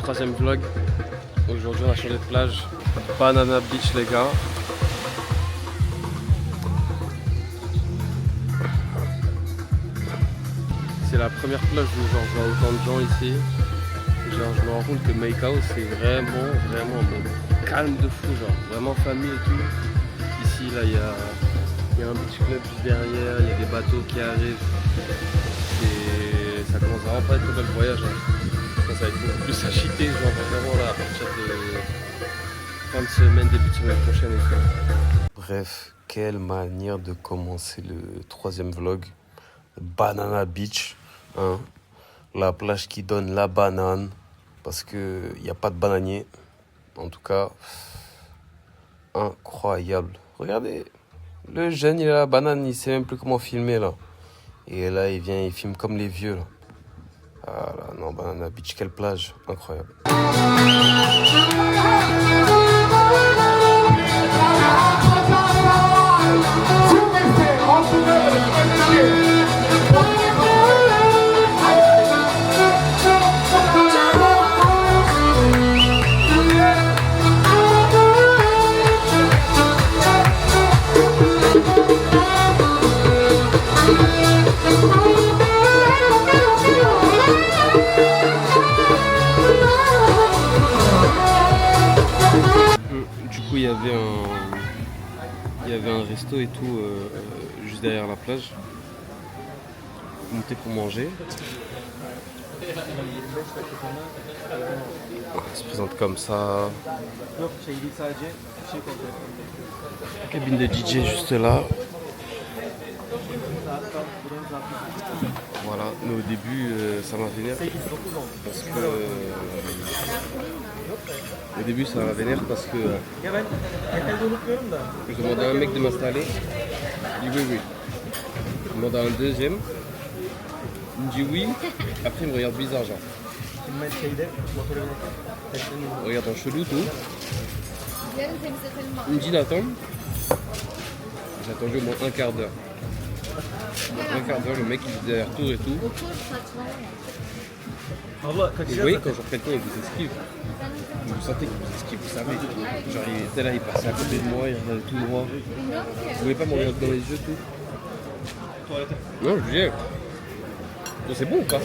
troisième vlog. Aujourd'hui on a changé de plage. Banana Beach les gars. C'est la première plage où genre, je vois autant de gens ici. Genre, je me rends compte que Macao c'est vraiment en mode calme de fou, genre vraiment famille et tout. Ici là il y a un beach club juste derrière, il y a des bateaux qui arrivent. Et ça commence vraiment pas à être un bel voyage. Hein. Ça va être beaucoup plus agité, genre vraiment là à partir de fin de semaine, début de semaine prochaine et tout. Bref, quelle manière de commencer le troisième vlog. Banana Beach, hein. La plage qui donne la banane, parce qu'il n'y a pas de bananier. En tout cas, incroyable. Regardez, le jeune il a la banane, il sait même plus comment filmer là. Et là il vient, il filme comme les vieux là. Ah là, non, Banana Beach, quelle plage, incroyable. Du coup, il y avait un resto et tout juste derrière la plage. On était pour manger. Ça se présente comme ça. La cabine de DJ juste là. Voilà, mais au début ça m'a vénère parce que je demandais à un mec de m'installer. Il dit oui. Je demande à un deuxième. Il me dit oui. Après il me regarde bizarre genre. Il regarde en chelou tout. Il me dit d'attendre. J'ai attendu au moins un quart d'heure. Un quart d'heure, le mec il faisait retour et tout. Et vous voyez quand genre quelqu'un il vous esquive, vous sentez qu'il vous esquive, vous savez. Genre il était là, il passait à côté de moi, il regardait tout droit. Vous voulez pas me regarder dans les yeux tout? Non, je lui dis, bon, c'est bon ou pas?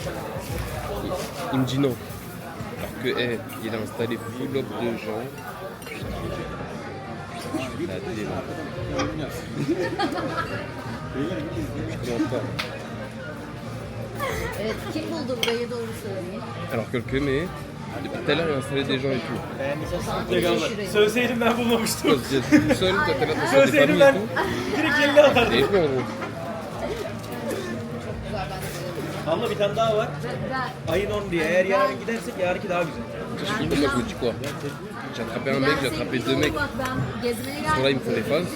Il me dit non. Alors que il a installé full up de gens. Putain, je suis Evet, kim buldu burayı doğru söyleyeyim. Alors que le Kemé, depuis tout à l'heure il a installé des gens et tout. Söyleseydim ben bulmamıştım. Toi tu étais tout seul, toi t'es là, t'as tes Söyleseydim familles et ben tout. direkt elini atardım. Et tout en gros. Abla bir tane daha var. Ayın 11'i. Eğer yarın gidersek yarınki daha güzel. Je suis comme moi je me dis quoi. J'ai attrapé un mec, j'ai attrapé deux mecs. Bak ben gezmeye Ils sont là, ils me font des phases.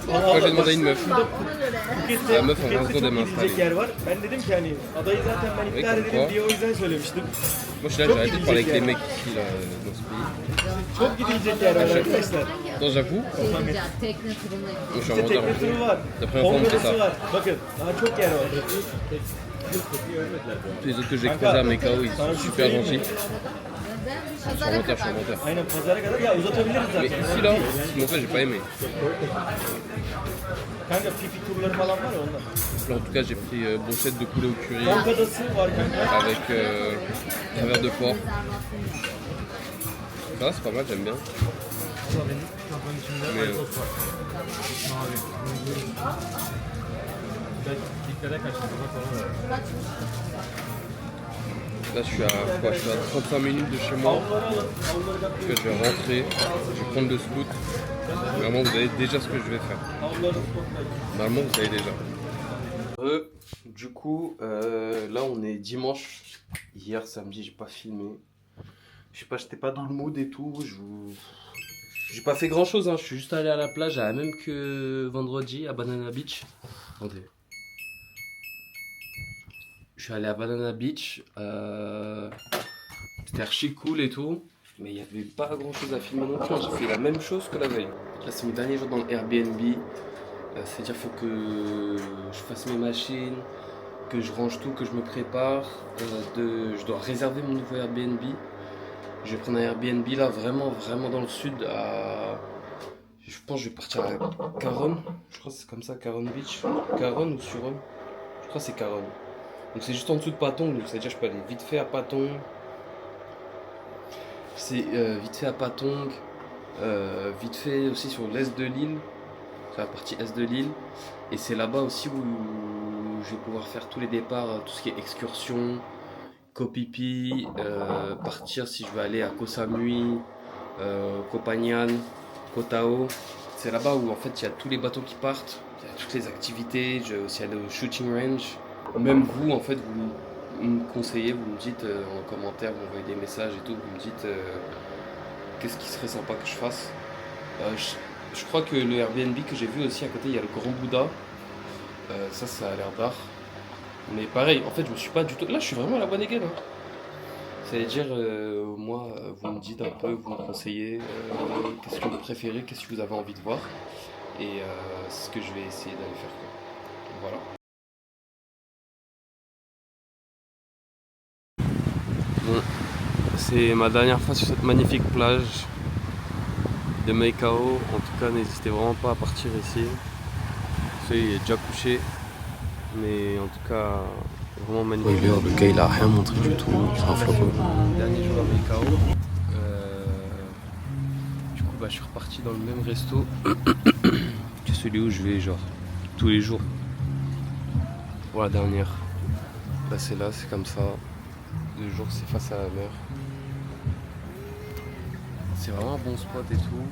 Ama Moi j'ai demandé à une meuf. Phuket'te, La meuf en 20 Phuket'te secondes elle çok m'a gidecek installé. yer var. Ben dedim ki hani adayı zaten ben iptal Oui, ederim pourquoi? diye o yüzden söylemiştim. Moi je suis là, j'ai arrêté de parler avec les mecs ici là, dans ce pays. Çok gidilecek yer var arkadaşlar. Non j'avoue, şey diyeceğim, tekne turuna moi je suis İşte en tekne retard. turu var. La première fois on me fait Kongresi ça. var. Bakın daha çok yer var. Tous les autres que j'ai croisés à Macao ils sont super gentils. Je suis en retard, je suis en retard. Aynen pazara kadar ya uzatabiliriz Mais zaten. ici là, ce qu'ils m'ont fait j'ai pas aimé. Kanka pipi turları falan var ya onlar. Là, en tout cas j'ai pris brochette de poulet au curry Konk adası var kanka. avec un verre de porc. Ça va, c'est pas mal, j'aime bien. Mais là je suis à quoi? Je suis à 35 minutes de chez moi. Que je vais rentrer, je vais prendre le scoot. Vraiment vous savez déjà ce que je vais faire. Normalement vous savez déjà. Du coup là on est dimanche. Hier samedi j'ai pas filmé. Je sais pas, j'étais pas dans le mood et tout. J'ai pas fait grand chose hein. Je suis juste allé à la plage à la même que vendredi à Banana Beach. Attendez. Je suis allé à Banana Beach. C'était archi cool et tout. Mais il n'y avait pas grand chose à filmer non plus. J'ai fait la même chose que la veille. Là c'est mon dernier jour dans le Airbnb. C'est-à-dire qu'il faut que je fasse mes machines, que je range tout, que je me prépare. Je dois réserver mon nouveau Airbnb. Je vais prendre un Airbnb là, vraiment dans le sud. Je pense que je vais partir à Caron. Je crois que c'est comme ça, Caron Beach. Caron ou Suron? Je crois que c'est Caron. Donc c'est juste en dessous de Patong, donc c'est-à-dire que je peux aller vite fait à Patong. C'est vite fait à Patong, vite fait aussi sur l'est de l'île, sur la partie est de l'île. Et c'est là-bas aussi où je vais pouvoir faire tous les départs, tout ce qui est excursion, Koh Phi Phi, partir si je veux aller à Koh Samui, Koh Phangan, Koh Tao. C'est là-bas où en fait il y a tous les bateaux qui partent, il y a toutes les activités, je vais aussi aller au shooting range. Même vous en fait vous me conseillez, vous me dites en commentaire, vous m'envoyez des messages et tout, vous me dites qu'est-ce qui serait sympa que je fasse. Je crois que le Airbnb que j'ai vu aussi à côté, il y a le Grand Bouddha. Ça a l'air d'art. Mais pareil, en fait, je me suis pas du tout. Là, je suis vraiment à la bonne égal. Hein. C'est-à-dire, moi, vous me dites un peu, vous me conseillez qu'est-ce que vous préférez, qu'est-ce que vous avez envie de voir. Et c'est ce que je vais essayer d'aller faire. Quoi. Voilà. Bon, c'est ma dernière fois sur cette magnifique plage de Mae Kao. En tout cas, n'hésitez vraiment pas à partir ici. Il est déjà couché, mais en tout cas, vraiment magnifique. Oui, le gars il a rien montré du tout, c'est un flop. Dernier jour à Mae Kao. Du coup, je suis reparti dans le même resto que celui où je vais, genre, tous les jours. Pour la dernière. Là, c'est comme ça. Le jour, c'est face à la mer. C'est vraiment un bon spot et tout.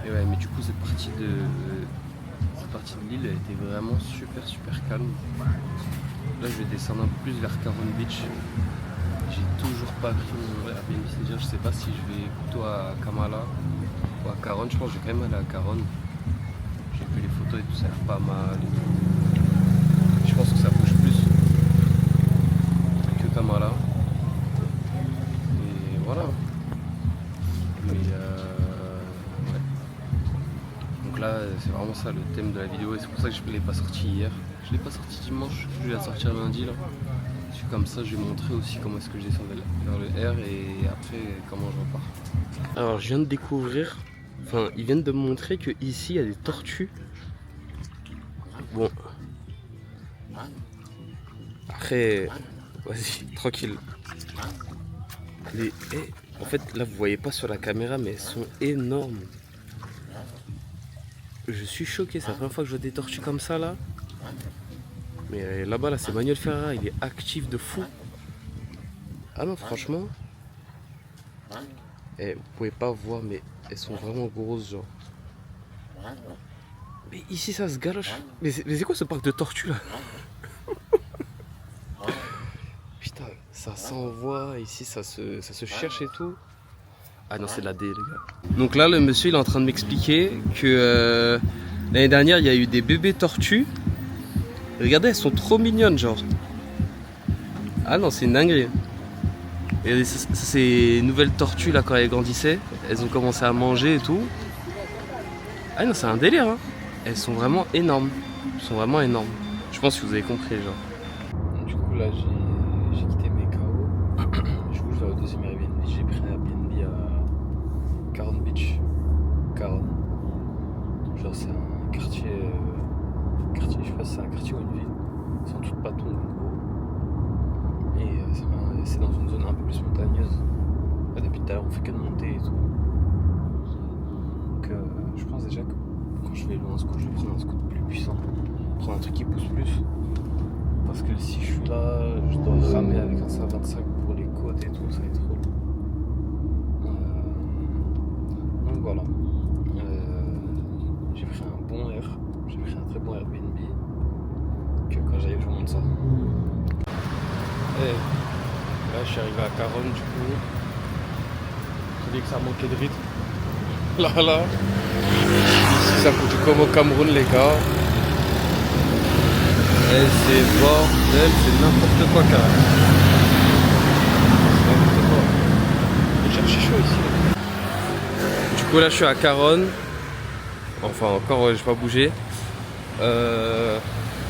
Et ouais, mais du coup, cette partie de l'île elle était vraiment super calme. Là je vais descendre un peu plus vers Caron Beach. J'ai toujours pas pris mon Airbnb, c'est-à-dire je sais pas si je vais plutôt à Kamala ou à Caron. Je pense que je vais quand même aller à Caron. J'ai vu les photos et tout, ça a l'air pas mal et tout. Je pense que ça bouge plus que Kamala. Et voilà. Mais donc là, c'est vraiment ça le thème de la vidéo et c'est pour ça que je ne l'ai pas sorti hier. Je ne l'ai pas sorti dimanche, je vais la sortir lundi là. Comme ça, je vais montrer aussi comment est-ce que je descends vers le R et après comment je repars. Alors, je viens de découvrir, enfin, ils viennent de me montrer que ici il y a des tortues. Bon. Après, vas-y, tranquille. En fait, là, vous voyez pas sur la caméra, mais elles sont énormes. Je suis choqué, c'est la première fois que je vois des tortues comme ça là. Mais là-bas, là, c'est Manuel Ferrara, il est actif de fou. Ah non, franchement. Vous pouvez pas voir, mais elles sont vraiment grosses, genre. Mais ici, ça se galoche. Mais c'est quoi ce parc de tortues là? Putain, ça s'envoie, ici, ça se cherche et tout. Ah non, c'est de la D, les gars. Donc là, le monsieur, il est en train de m'expliquer que l'année dernière, il y a eu des bébés tortues. Regardez, elles sont trop mignonnes, genre. Ah non, c'est une dinguerie. Et ces nouvelles tortues, là, quand elles grandissaient, elles ont commencé à manger et tout. Ah non, c'est un délire, hein. Elles sont vraiment énormes. Elles sont vraiment énormes. Je pense que vous avez compris, genre. Du coup, là, j'ai quitté Mae Kao. Du coup, je vais au deuxième Airbnb. J'ai pris un Airbnb à Caron Beach. Caron. Genre, c'est un quartier, je sais pas si c'est un quartier ou une ville. C'est en dessous de Patong, en gros. Et c'est dans une zone un peu plus montagneuse. Là, depuis tout à l'heure, on fait que de monter et tout. Donc, je pense déjà que quand je vais louer un scoot, je vais prendre un scoot plus puissant. Prendre un truc qui pousse plus. Parce que si je suis là, je dois ramer avec un 125 pour les côtes et tout, ça va être trop lourd. Donc voilà. J'ai pris un bon air, j'ai pris un très bon Airbnb. Que quand j'arrive, je vous montre ça. Et là, je suis arrivé à Caron du coup. Je dis que ça manquait de rythme. Là. Ici, ça coûte comme au Cameroun, les gars. Et c'est bordel, c'est n'importe quoi, carrément. C'est n'importe quoi. Je cherche chaud ici. Du coup, là, je suis à Caron. Enfin, encore, j'ai pas bougé.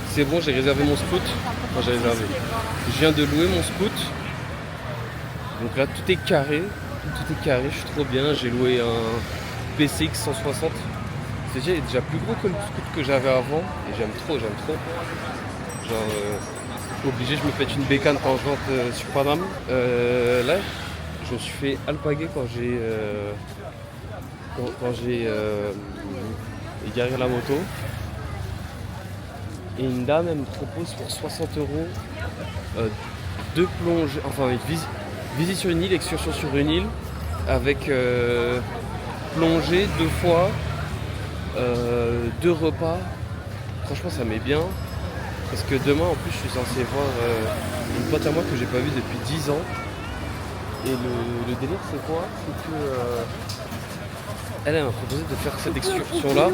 C'est bon, j'ai réservé mon scoot. Enfin, j'ai réservé. Je viens de louer mon scoot. Donc là tout est carré, je suis trop bien. J'ai loué un PCX 160. C'est déjà plus gros que le scooter que j'avais avant et j'aime trop. Genre obligé, je me pète une bécane quand je rentre sur Paname. Là, je me suis fait alpaguer quand j'ai égaré la moto. Et une dame, elle me propose pour 60 € deux plongées, enfin visite sur une île, excursion sur une île, avec plongée 2 fois, 2 repas. Franchement, ça m'est bien. Parce que demain, en plus, je suis censé voir une pote à moi que j'ai pas vue depuis 10 ans. Et le délire, c'est quoi? C'est que elle m'a proposé de faire cette excursion-là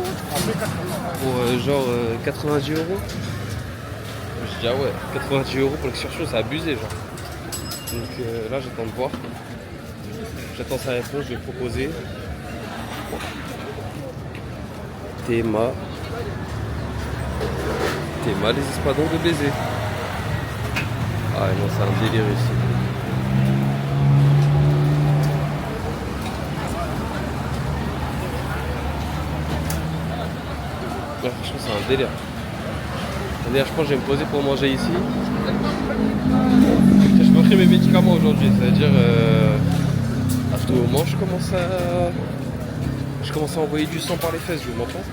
pour genre 90 €. Je dis ah ouais, 90 € pour l'excursion, c'est abusé genre. Donc là, j'attends de voir. J'attends sa réponse, je vais proposer. Théma les espadons de baiser. Ah non, c'est un délire ici. Ouais, franchement, c'est un délire. Je pense que je vais me poser pour manger ici. Je me ferai mes médicaments aujourd'hui, c'est-à-dire au moment je commence à envoyer du sang par les fesses, je m'entends.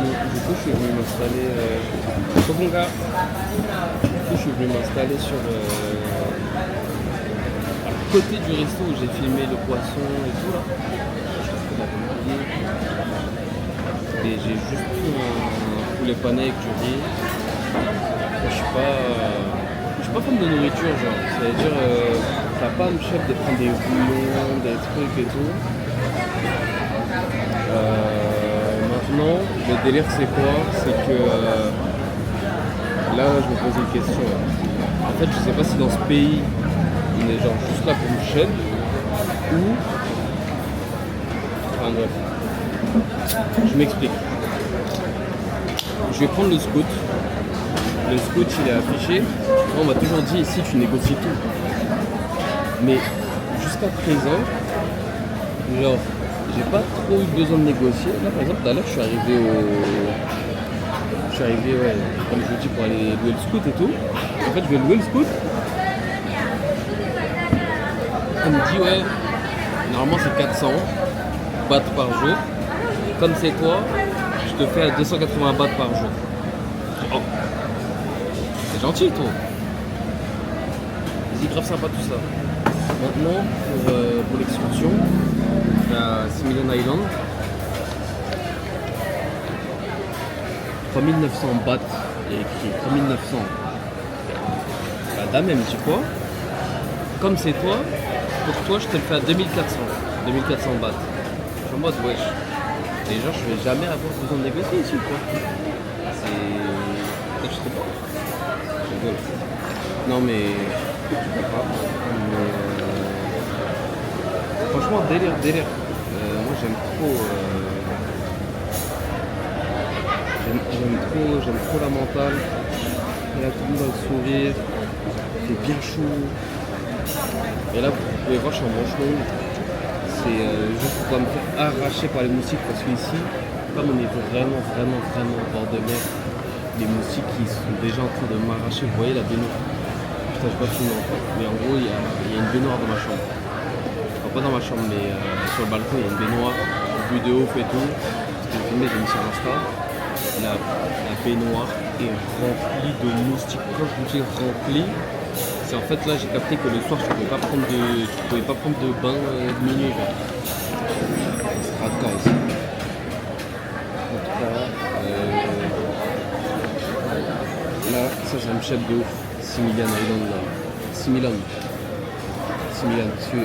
Du coup, je suis venu m'installer sur à côté du resto où j'ai filmé le poisson et tout là. Je pense qu'on a compris. Et j'ai juste pris un poulet pané avec du riz. Je suis pas fan de nourriture, genre. C'est-à-dire, ça pas me chef de prendre des bouillons, des trucs et tout. Maintenant, le délire c'est quoi? C'est que là je me pose une question. En fait, je sais pas si dans ce pays on est genre juste là pour me shed ou. Enfin bref. Je m'explique. Je vais prendre le scout. Le scout il est affiché. On m'a toujours dit ici tu négocies tout. Mais jusqu'à présent, genre. J'ai pas trop eu besoin de négocier. Là par exemple tout à l'heure je suis arrivé comme je vous dis pour aller louer le scout et tout. En fait je vais louer le scout. Elle me dit ouais, normalement c'est 400 bahts par jour. Comme c'est toi, je te fais à 280 bahts par jour. Oh, c'est gentil toi. C'est grave sympa tout ça. Maintenant pour l'excursion. À 6 Million Island, 3900 bahts, il y a écrit 3900. La dame elle me dit quoi? Comme c'est toi, pour toi je te le fais à 2400 bahts. Je suis en mode wesh. Et genre je vais jamais avoir besoin de négocier ici quoi. C'est. Je sais pas. Je rigole. Non mais. Je sais pas. Franchement, délire. Moi, j'aime trop la mentale. Il y a tout le monde dans le sourire. C'est bien chaud. Et là, vous pouvez voir, je suis en manche longue. C'est juste pour pas me faire arracher par les moustiques parce qu'ici, comme on est vraiment au bord de mer, les moustiques qui sont déjà en train de m'arracher. Vous voyez la baignoire. Putain, je sais pas filmer encore. Mais en gros, il y a une baignoire dans ma chambre. Pas dans ma chambre mais sur le balcon il y a une baignoire, vue de ouf et tout. J'ai filmé, j'ai mis sur Insta. La baignoire est remplie de moustiques. Quand je vous dis remplie, c'est en fait là j'ai capté que le soir tu pouvais pas prendre de bain de minuit. C'est hardcore ici. En tout cas, là ça me chèpe de ouf. 6 Million Island là. 6 Million. Parce que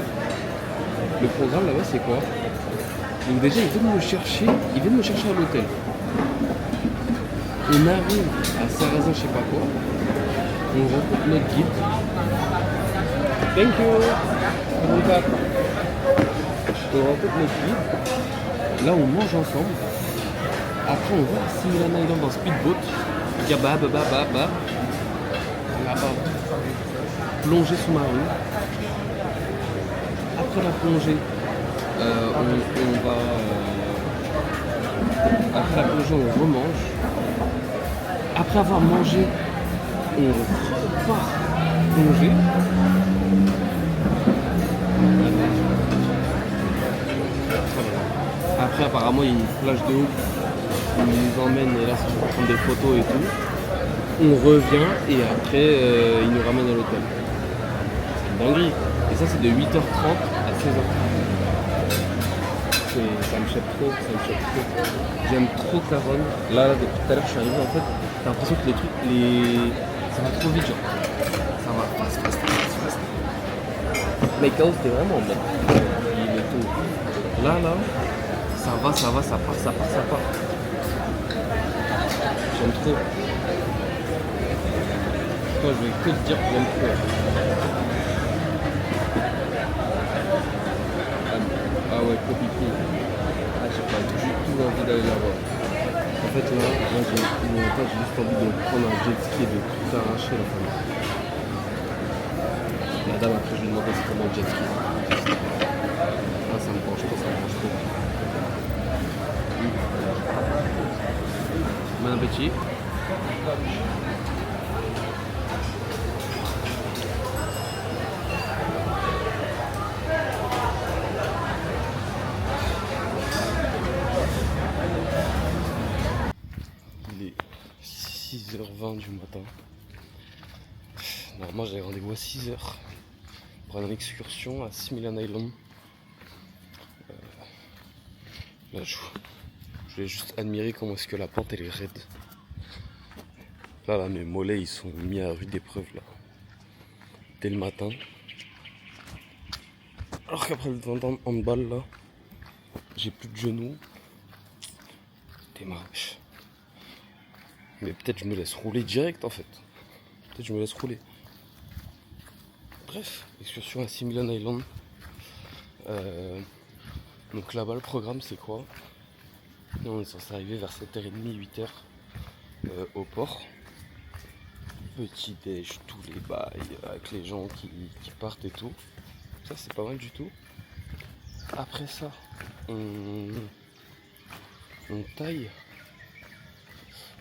le programme là-bas c'est quoi? Donc déjà ils viennent me chercher à l'hôtel. On arrive à Sarrazin je sais pas quoi. On rencontre notre guide. Thank you. On rencontre notre guide. Là on mange ensemble. Après on va à 6 Million Island dans speedboat. Gaba là-bas. Plongée sous-marine. après la plongée, on va... après la plongée, on remange. Après avoir mangé, on repart plonger. Après, apparemment, il y a une plage de ouf. On nous emmène et là, c'est pour prendre des photos et tout. On revient et après, il nous ramène à l'hôtel. C'est une dinguerie. Et ça, c'est de 8h30 à 16h30. Ça me choque trop, ça me choque trop. J'aime trop Caronne. Là, depuis tout à l'heure, je suis arrivé, en fait, t'as l'impression que les trucs, ça va trop vite, genre. Ça va fast. Macao, c'était vraiment en mode. Il est tout. Là, ça va, ça part. J'aime trop. Toi, je vais que te dire que j'aime trop. Ah ouais, Copico. Ah, j'ai pas du tout envie d'aller là-bas. En fait, là, moi, j'ai juste envie de prendre un jet ski et de tout arracher la famille. La dame, après, je lui demandais c'est comment le jet ski. Ah, ça me branche trop. Bon appétit. Il est 6h20 du matin. Normalement j'avais rendez-vous à 6h pour une excursion à 6 Million Island. Là je voulais juste admirer comment est-ce que la pente elle est raide. Là mes mollets ils sont mis à rude épreuve là. Dès le matin. Alors qu'après le 20 ans handball là, j'ai plus de genoux. Démarrage. Mais peut-être je me laisse rouler direct en fait. Peut-être je me laisse rouler. Bref, excursion à 6 Million Island. Donc là-bas le programme c'est quoi? Nous on est censé arriver vers 7h30, 8h au port. Petit déj, tous les bails avec les gens qui partent et tout. Ça c'est pas mal du tout. Après ça, on taille.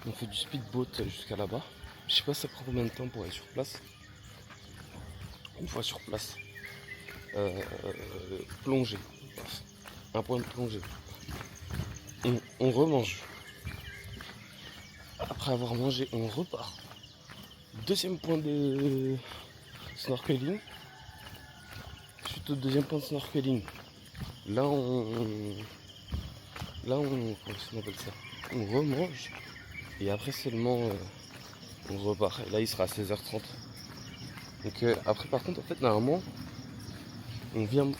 On fait du speedboat jusqu'à là-bas. Je sais pas ça prend combien de temps pour aller sur place. Une fois sur place, plonger. Un point de plongée. On remange. Après avoir mangé, on repart. Deuxième point de snorkeling. Suite au deuxième point de snorkeling. Là on comment on appelle ça? On remange. Et après seulement on repart. Et là il sera à 16h30. Donc après par contre en fait normalement on vient.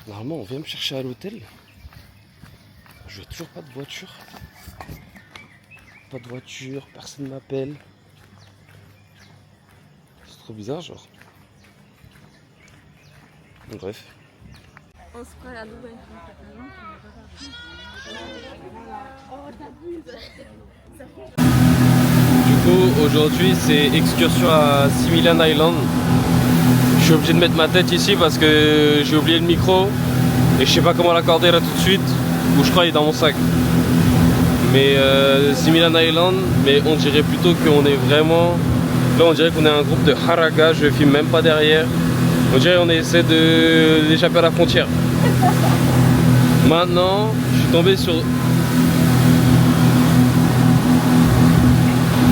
Normalement on vient me chercher à l'hôtel. Je vois toujours pas de voiture. Pas de voiture, personne m'appelle. C'est trop bizarre genre. Bref. On se croit à Dubaï. Du coup aujourd'hui c'est excursion à 6 Million Island. Je suis obligé de mettre ma tête ici parce que j'ai oublié le micro et je sais pas comment l'accorder là tout de suite, ou je crois qu'il est dans mon sac. Mais 6 Million Island, mais on dirait plutôt qu'on est vraiment... Là on dirait qu'on est un groupe de haraga, je filme même pas derrière. On dirait qu'on essaie d'échapper à la frontière. Maintenant, je suis tombé sur...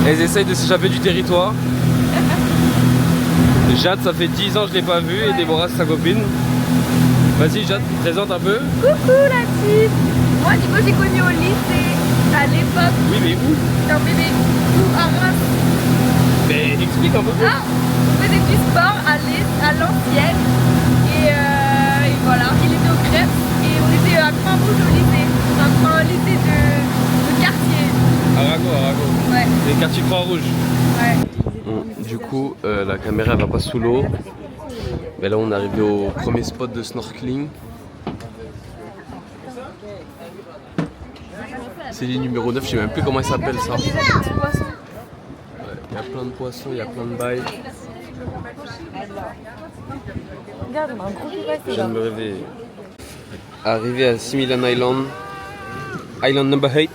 Elles essayent de s'échapper du territoire. Jade, ça fait 10 ans que je l'ai pas vue et Déborah c'est sa copine. Vas-y Jade, présente un peu. Coucou la team. Moi du coup j'ai connu au lycée à l'époque. Oui mais où? Non bébé, où à moi? Mais explique un peu plus. Ah, on faisait du sport à l'ancienne et voilà, il était au Crêpes et on était à Croix-Rouge au lycée. Un lycée de quartier. Arago. Ouais. Les quartiers Croix-Rouge. Ouais. Du coup, la caméra va pas sous l'eau. Mais là, on est arrivé au premier spot de snorkeling. C'est l'île numéro 9, je sais même plus comment elle s'appelle ça. Il y a des petits poissons. Ouais, il y a plein de poissons, il y a plein de bails. Regarde, on a un gros pivot, Je viens de me réveiller. Arrivé à Similan Island. Island number 8.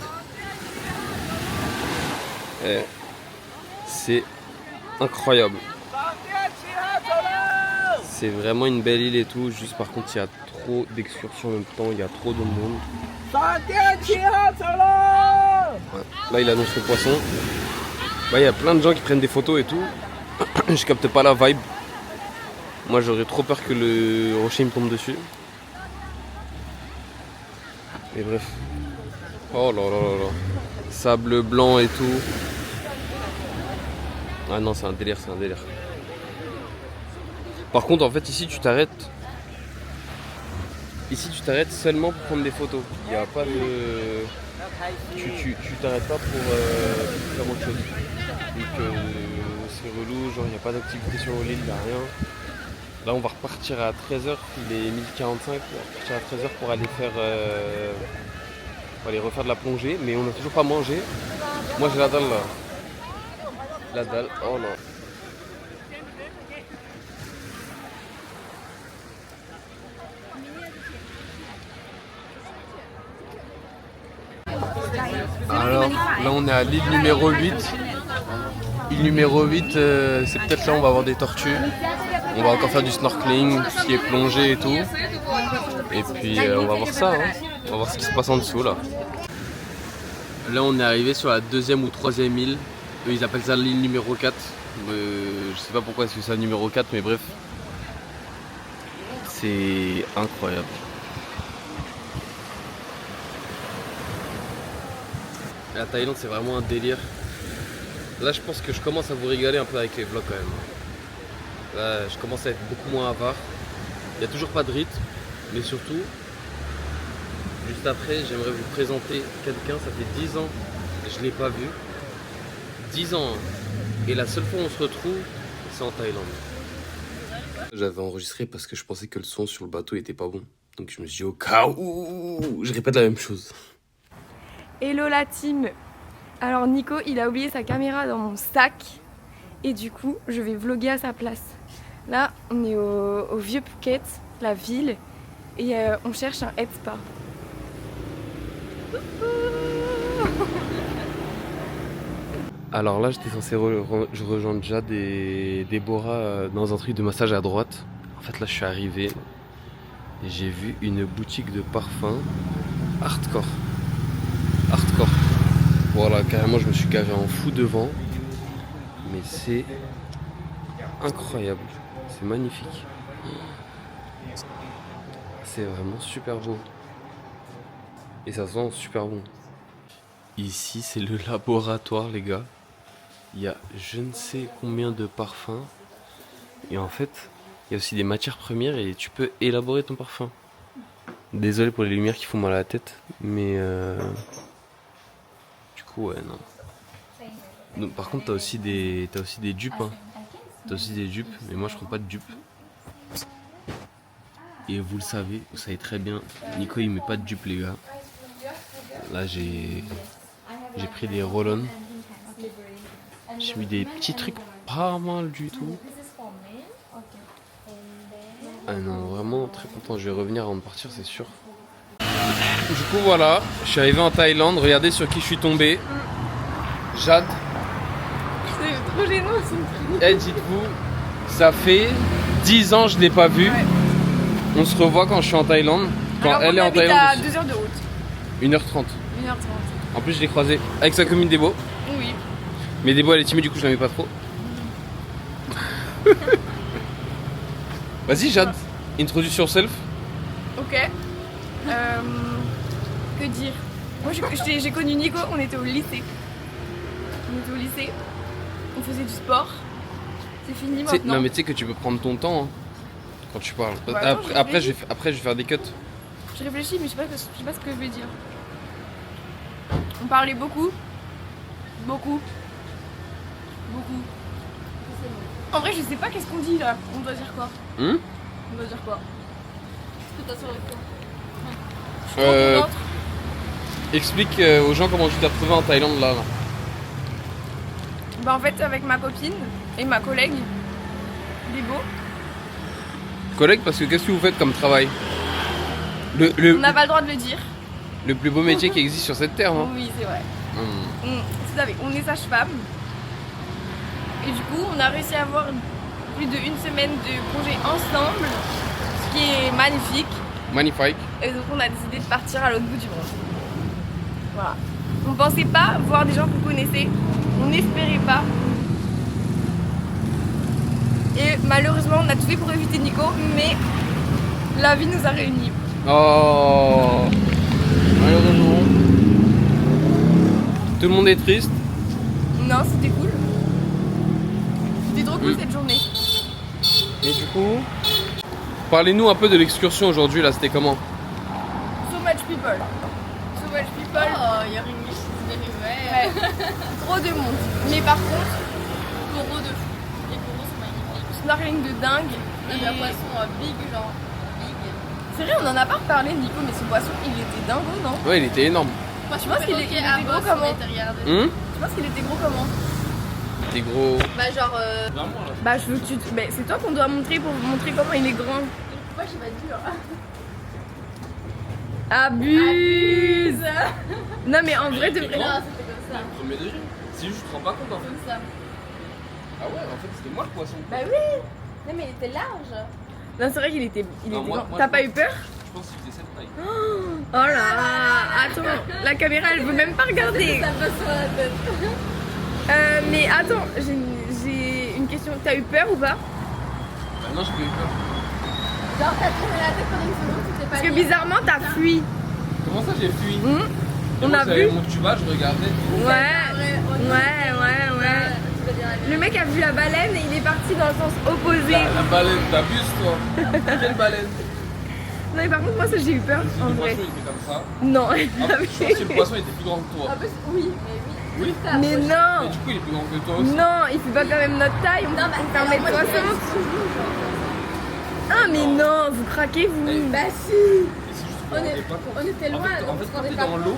C'est incroyable. C'est vraiment une belle île et tout. Juste par contre, il y a trop d'excursions en même temps. Il y a trop de monde. Là, il annonce le poisson. Bah, il y a plein de gens qui prennent des photos et tout. Je capte pas la vibe. Moi, j'aurais trop peur que le rocher me tombe dessus. Et bref. Oh là là là là. Sable blanc et tout. Ah non, c'est un délire, c'est un délire. Par contre, en fait, ici, tu t'arrêtes. Ici, tu t'arrêtes seulement pour prendre des photos. Il n'y a pas de... Tu t'arrêtes pas pour faire autre chose. Donc, c'est relou, genre, il n'y a pas d'activité sur l'île, il n'y a rien. Là, on va repartir à 13h, il est 1045. On va repartir à 13h pour aller faire... pour aller refaire de la plongée, mais on n'a toujours pas mangé. Moi, j'ai la dalle, là. La dalle, oh non. Alors, là on est à l'île numéro 8. Île numéro 8, c'est peut-être là où on va avoir des tortues. On va encore faire du snorkeling, tout ce qui est plongée et tout. Et puis on va voir ça, hein. On va voir ce qui se passe en dessous là. Là on est arrivé sur la deuxième ou troisième île. Eux ils appellent ça l'île numéro 4. Je sais pas pourquoi c'est ça numéro 4, mais bref. C'est incroyable. La Thaïlande c'est vraiment un délire. Là je pense que je commence à vous régaler un peu avec les vlogs quand même. Là je commence à être beaucoup moins avare. Il n'y a toujours pas de rythme, mais surtout, juste après j'aimerais vous présenter quelqu'un, ça fait 10 ans je ne l'ai pas vu. 10 ans, hein. Et la seule fois où on se retrouve, c'est en Thaïlande. J'avais enregistré parce que je pensais que le son sur le bateau était pas bon. Donc je me suis dit au cas où, je répète la même chose. Hello la team. Alors Nico, il a oublié sa caméra dans mon sac. Et du coup, je vais vlogger à sa place. Là, on est au Vieux Phuket, la ville. Et on cherche un head spa. Alors là, j'étais censé rejoindre Jade et Déborah dans un truc de massage à droite. En fait, là, je suis arrivé et j'ai vu une boutique de parfums hardcore. Hardcore. Voilà, carrément, je me suis garé en fou devant. Mais c'est incroyable. C'est magnifique. C'est vraiment super beau. Et ça sent super bon. Ici, c'est le laboratoire, les gars. Il y a je ne sais combien de parfums. Et en fait, il y a aussi des matières premières et tu peux élaborer ton parfum. Désolé pour les lumières qui font mal à la tête, mais du coup, ouais, non. Donc, par contre, t'as aussi des dupes. Hein. T'as aussi des dupes, mais moi je prends pas de dupes. Et vous savez très bien, Nico il met pas de dupes, les gars. Là, j'ai pris des roll-on. J'ai mis des petits trucs pas mal du tout. Ah non, vraiment très content. Je vais revenir avant de partir, c'est sûr. Du coup, voilà, je suis arrivé en Thaïlande. Regardez sur qui je suis tombé. Jade. C'est trop gênant, Eh, dites-vous, ça fait 10 ans que je ne l'ai pas vue. Ouais. On se revoit quand je suis en Thaïlande. Quand alors, elle est en Thaïlande. À 2 heures de route. 1h30. 1h30. En plus, je l'ai croisée avec sa commune Débo. Oui. Mais Débo, elle est timide, du coup, je la mets pas trop. Vas-y, Jade, introduce yourself. Ok. Que dire? Moi, j'ai connu Nico, on était au lycée. On faisait du sport. C'est fini maintenant. Non, mais tu sais que tu peux prendre ton temps hein, quand tu parles. Bah, après, je vais faire des cuts. Je réfléchis, mais je sais pas ce que je vais dire. On parlait beaucoup. En vrai, je sais pas qu'est-ce qu'on dit là. On doit dire quoi? On doit dire quoi? Explique aux gens comment tu t'es retrouvé en Thaïlande là. Bah en fait avec ma copine et ma collègue, Bibo. Collègue, parce que qu'est-ce que vous faites comme travail? On n'a pas le droit de le dire. Le plus beau métier qui existe sur cette terre, non? Oui, c'est vrai. Hum. Vous savez, on est sage-femme. Et du coup, on a réussi à avoir plus d'1 semaine de congé ensemble, ce qui est magnifique. Magnifique. Et donc on a décidé de partir à l'autre bout du monde. Voilà. On pensait pas voir des gens qu'on connaissait. On n'espérait pas. Et malheureusement, on a tout fait pour éviter Nico, mais la vie nous a réunis. Oh, malheureusement. Tout le monde est triste. Non, c'était cool. C'était trop cool cette journée. Et du coup, parlez-nous un peu de l'excursion aujourd'hui, là, c'était comment? So much people. So much people. Oh, your English is very well. Ouais. Trop de monde. Mais par contre, Coraux de fou. Les coraux sont magnifiques. snorkeling de dingue. Et la poisson big, genre big. C'est vrai, on en a pas reparlé, Nico, mais ce poisson, il était dingo, non? Ouais, il était énorme. Moi, Tu penses qu'il était gros comment? Tu penses qu'il était gros comment? Des gros. Bah, genre. Bah, je veux que tu. Mais c'est toi qu'on doit montrer pour vous montrer comment il est grand. Pourquoi j'ai pas dit genre. Abuse. Non, mais en vrai, de vrai. Non, c'était comme ça. Premier degré. C'est juste, je te rends pas compte en fait. Comme ça. Ah ouais, en fait, c'était moi le poisson. Bah oui. Non, mais il était large. Non, c'est vrai qu'il était, Non, moi, grand. moi, T'as je pas pense- eu peur? Je pense qu'il faisait cette taille. Oh là là. Attends, la caméra, elle veut même pas regarder. Ça passe sur la tête. Mais attends, j'ai une question. T'as eu peur ou pas? Bah non, j'ai pas eu peur. Genre, t'as tourné la tête pendant une seconde, tu t'es pas Parce que dit. bizarrement, t'as fui. Comment ça, j'ai fui? On Moi, a j'avais vu. mon tuba, je regardais. Ouais. Le mec a vu la baleine et il est parti dans le sens opposé. La baleine, t'abuses toi. Quelle baleine? Non, mais par contre, moi, ça, j'ai eu peur Si en le vrai. poisson il était comme ça. Non, Ah, je pense que le poisson était plus grand que toi. En plus, oui, mais oui. Oui. T'as mais approché. non. Mais du coup, il est plus grand que toi aussi. Non, il fait pas quand même notre taille, on Non, bah, fait alors, moi, je 1m60. réalise toujours, genre. Ah, mais non, vous craquez, vous. Eh, Bah si. Et c'est juste qu'on On se est- rendait pas compte. on était loin, En donc fait, on se quand rendait t'es pas dans compte. l'eau,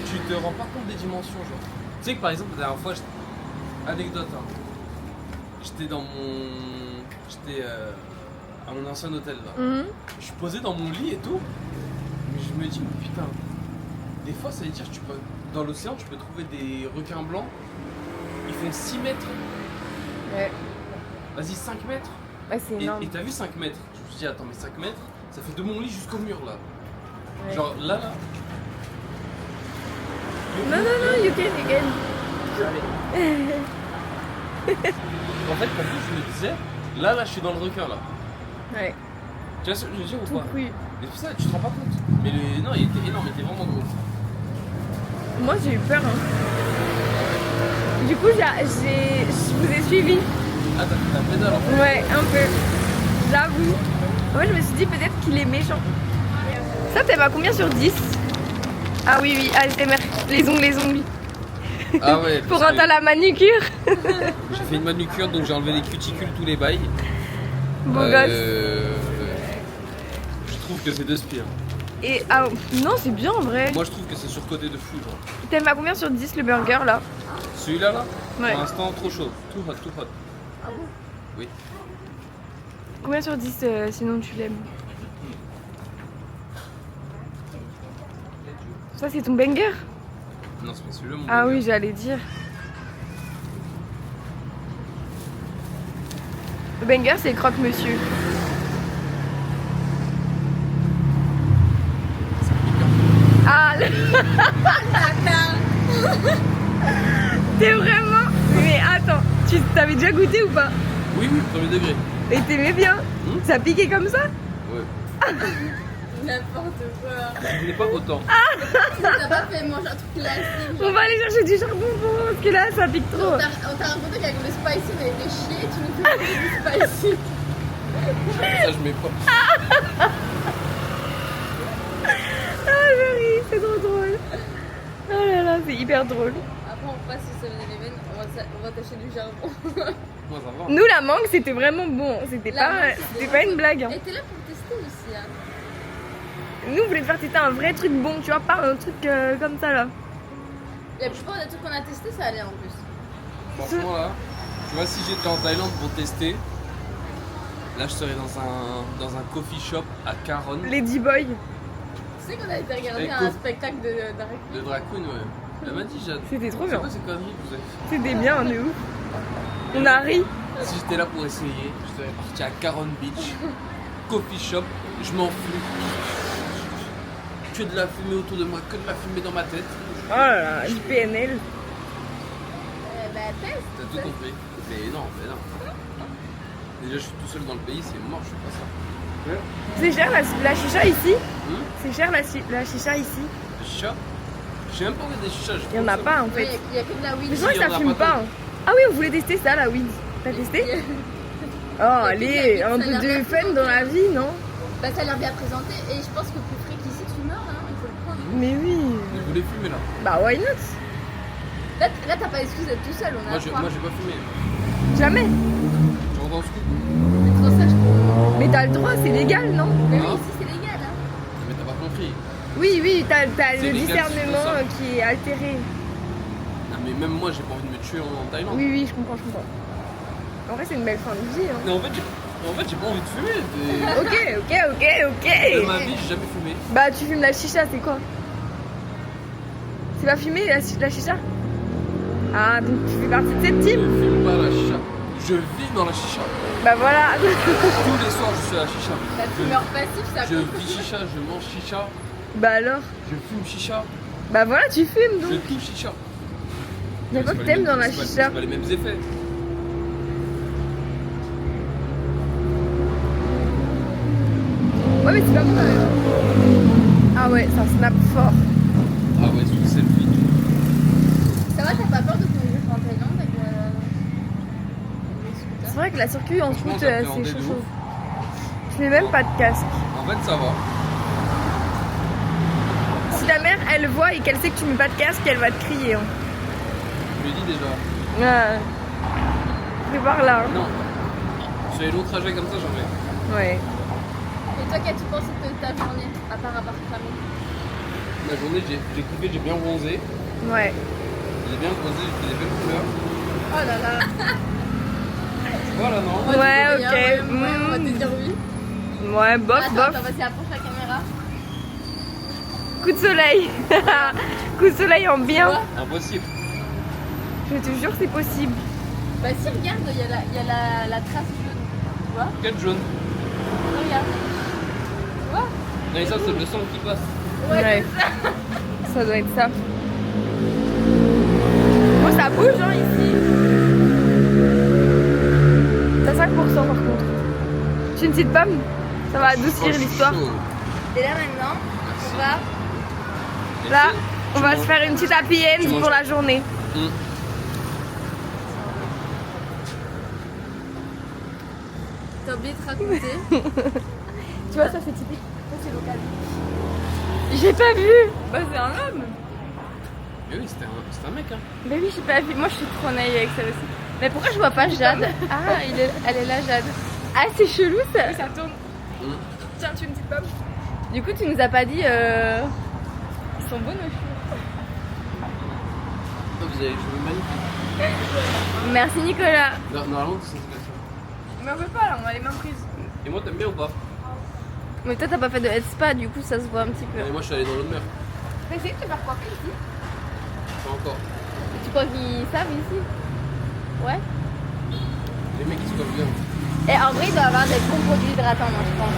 tu te rends pas compte des dimensions, genre. Tu sais que par exemple, la dernière fois, anecdote, hein. J'étais dans mon. J'étais à mon ancien hôtel là. Mhm. Je suis posé dans mon lit et tout. Mais je me dis, mais putain, des fois ça veut dire tu peux. Dans l'océan, tu peux trouver des requins blancs. Ils font 6 mètres. Ouais, Vas-y, 5 mètres. ouais, c'est énorme. Et t'as vu 5 mètres? Je me suis dit, attends, mais 5 mètres, ça fait de mon lit jusqu'au mur là. Ouais. Genre là. Non, you can. En fait, pour plus, je me disais, là, je suis dans le requin là. Ouais, Tu vois ce que je veux dire ou tout pas? cru. Mais c'est pour ça, tu te rends pas compte. Mais non, il était énorme, il était vraiment gros. Moi, j'ai eu peur. Hein. Du coup, je vous ai suivi. Ah, t'as pédale en fait. Ouais, un peu. J'avoue. Moi, je me suis dit peut-être qu'il est méchant. Ça, t'aimes à combien sur 10? Ah oui, ASMR, les ongles. Ah ouais. Pour parce un que tas la manicure. j'ai fait une manucure, donc j'ai enlevé les cuticules, tous les bails. Beau gosse. Je trouve que c'est de spire. Et ah, non, c'est bien en vrai. Moi, je trouve que c'est surcoté de fou, genre. T'aimes à combien sur 10 le burger là? Celui-là, là, Ouais. pour l'instant, trop chaud. Tout hot. Oui. Combien sur 10 sinon tu l'aimes? Ça, c'est ton banger? Non, c'est pas celui-là, mon Ah gars. oui, j'allais dire. Le banger, c'est croque-monsieur. Ah, t'es vraiment... Mais attends, tu t'avais déjà goûté ou pas? Oui, premier degré. Et t'aimais bien? Ça piquait comme ça? Ouais. N'importe quoi. Je voulais pas autant. T'as pas fait manger un truc classique. On va aller chercher du charbon parce que là, ça pique trop. On t'a raconté qu'avec le spicy, on avait chier, tu nous fais manger du spicy. Ça, je mets pas. Ah, je ris, c'est trop drôle. Oh là là, c'est hyper drôle. Après, on passe au 7-Eleven, on va t'acheter du jambon. Moi, ça va. Nous, la mangue, c'était vraiment bon. C'était La pas, mangue, c'était pas une blague. Hein. Et t'es là pour tester aussi, hein. Nous, on voulait te faire tester un vrai truc bon, tu vois, pas un truc comme ça là. La plupart des trucs qu'on a testés, ça allait en plus. Franchement là, tu vois, si j'étais en Thaïlande pour tester, là je serais dans un coffee shop à Caron. Ladyboy. Tu sais qu'on a été regarder Écoute. un spectacle de drag queen. De drag queen, ouais. Elle m'a dit, Jade. C'était trop C'est bien. quoi ces conneries que vous avez fait? C'était bien, de ouf. On a ri. Si j'étais là pour essayer, je serais parti à Caron Beach, coffee shop, je m'en fous. Que de la fumée autour de moi, que de la fumée dans ma tête. Oh là là, du PNL. Bah teste. T'as tout compris. Mais non. Déjà, je suis tout seul dans le pays, c'est mort, je fais pas ça. C'est cher la chicha ici? Hum? C'est cher la chicha ici? Le chicha? Je sais même pas où il y a des chichas. Il y en a pas en Oui, fait. il y a que de la Mais weed. je crois que il y en ça a fume pas pas. Hein. Ah oui, on voulait tester ça, la weed. T'as testé? Oh, allez, un peu de fun dans la vie, non? Bah ça a l'air bien présenté et je pense que plus frais qu'ici tu meurs, hein, il faut le prendre. Mais oui. Vous voulez fumer là? Bah, why not? Là t'as pas l'excuse d'être tout seul, on a Moi, le droit. j'ai pas fumé. Jamais. Tu entends ce coup? C'est trop sage pour... Mais t'as le droit, c'est légal, non? Mais oui, Hein? ici c'est légal, hein. Mais t'as pas compris. Oui, t'as C'est le légal, discernement c'est ça. qui est altéré. Ah, mais même moi, j'ai pas envie de me tuer en Thaïlande. Oui, je comprends. En vrai, c'est une belle fin de vie. Hein. Mais en fait, j'ai pas envie de fumer. Ok. De ma vie, j'ai jamais fumé. Bah, tu fumes la chicha, c'est quoi? C'est pas fumer la chicha? Ah, donc tu fais partie de cette Je team? fume pas la chicha. Je vis dans la chicha. Bah voilà. Tous les soirs, je suis à la chicha. La fumeur passif, ça Je compte. vis chicha, je mange chicha, Bah alors? je fume chicha, Bah voilà, tu fumes je donc. touche chicha. Y'a quoi C'est que pas t'aimes les dans mêmes- la c'est pas- chicha? C'est pas les mêmes effets. Ouais, mais c'est pas bon quand même. Ah ouais, ça snap fort. Ah ouais, sous le selfie. Ça va, t'as pas peur de conduire en Thaïlande avec le C'est scooter? vrai que la circuit en Franchement, foot, t'as c'est appréhendé de chaud. ouf. Je mets même pas de casque. En fait, ça va. Si ta mère, elle voit et qu'elle sait que tu mets pas de casque, elle va te crier. Hein. Je lui ai dit déjà. Ah. C'est par là. Hein. Non. Sur les longs trajets comme ça, j'en ai. Ouais. Et toi, qu'as-tu pensé de ta journée, à part avoir cramé? La journée, j'ai kiffé, j'ai bien bronzé. Ouais. J'ai bien bronzé, j'ai fait des belles couleurs. Oh là là. Voilà, non? On va te Ouais, dire ok. oui, on va te dire oui. Ouais, bof, Attends, bof. vas-y, approche la caméra. Coup de soleil. Coup de soleil en bien. Ouais. Impossible. Je te jure, c'est possible. Bah si, regarde, il y a la trace jaune. Tu vois? Quel jaune? Regarde. Tu vois? Non, et ça, c'est le sang qui passe. Ouais. Ça doit être ça. Bon, ça bouge hein, ici. T'as 5% par contre. Tu une petite pomme? Ça va adoucir l'histoire. Chaud. Et là maintenant, on va. Et Là, tu on va manges- se faire une petite happy tu end manges- pour la journée. T'as oublié de raconter. Tu vois, ça c'est typique. Ça c'est local. J'ai pas vu. Bah c'est un homme. Mais oui, c'était un mec, hein. Mais oui, j'ai pas vu. Moi je suis trop naïve avec ça aussi. Mais pourquoi je vois pas Jade? Ah, elle est là Jade. Ah, c'est chelou ça. Ça tourne. Tiens, tu une petite pomme. Du coup, tu nous as pas dit. Ils sont beaux nos cheveux. Oh, vous avez les cheveux magnifiques. Merci Nicolas. Normalement, c'est comme ça. Mais on veut pas là, on a les mains prises. Et moi, t'aimes bien ou pas? Mais toi, t'as pas fait de head spa, du coup, ça se voit un petit peu. Et moi, je suis allé dans l'autre mer. T'as essayé de te faire coiffer ici? Pas encore. Tu crois qu'ils savent ici? Ouais. Les mecs, ils se coiffent bien. Et en vrai, il doit avoir des bons produits hydratants, moi, je pense.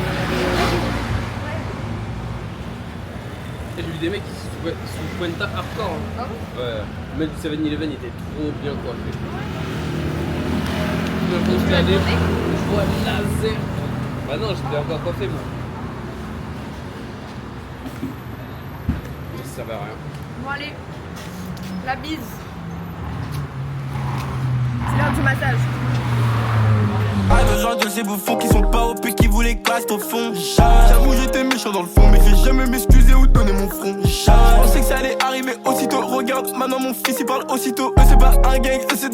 Et j'ai vu des mecs qui sont pointa hardcore. Hein. Ah Ouais. Le mec du 7-Eleven il était trop bien coiffé. Je me pose la je vois laser. Bah non, j'étais encore coiffé moi. Ça servait à rien. Bon, allez. La bise. C'est l'heure du massage. Ah, de gens de ces bouffons qui sont pas au pic, qui voulaient classe au fond. J'avoue, j'étais méchant dans le fond, mais j'ai jamais m'excuser ou donner mon front. Je pensais que ça allait arriver aussitôt. Regarde, maintenant mon fils il parle aussitôt. Eux, c'est pas un gang, eux, c'est